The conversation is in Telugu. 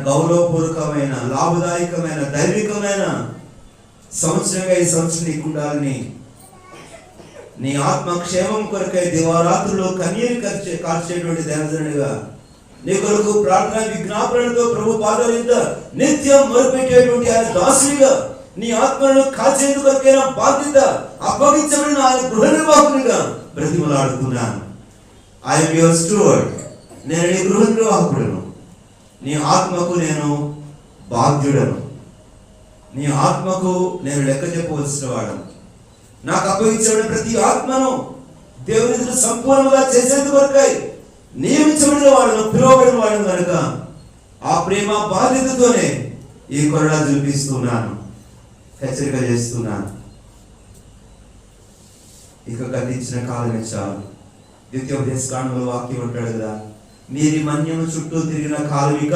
గౌరవపూర్వకమైన లాభదాయకమైన దైవికమైన సంవత్సరంగా ఈ సంవత్సరం నీకు ఉండాలని, నీ ఆత్మక్షేమం కొరకై దివారాత్రులు కన్నీరు కార్చేటువంటి దేవజనుడిగా నీ కొరకు ప్రార్థన విజ్ఞాపనలతో ప్రభు పాదాల మీద నిత్యం మొరుపెట్టేటువంటి ఆయన దాసునిగా నీ ఆత్మను కాల్చేందుకు కొరకైన బాధ్యత అప్పగించబడిన ఆయన గృహ నిర్వాహకునిగా బ్రతిమలాడుతున్నాను. I'm your steward. నేను నీ గృహ నిర్వాహకుడను. నీ ఆత్మకు నేను బాధ్యుడను. నీ ఆత్మకు నేను లెక్క చెప్పవలసిన వాడను. నాకు అప్పగించబడిన ప్రతి ఆత్మను దేవుని సంపూర్ణంగా చేసేందుకు కొరకై నియమించబడిన వాడను, పిలువబడిన వాడను కనుక ఆ ప్రేమ బాధ్యతతోనే ఈ కొరడా చూపిస్తున్నాను, హెచ్చరిక చేస్తున్నాను. ఇక గతించిన కాలమే చాలు. ద్వితీయోపదేశకాండంలో వాక్యం ఉంటాడు కదా, మీరి మన్యము చుట్టూ తిరిగిన కాలం ఇక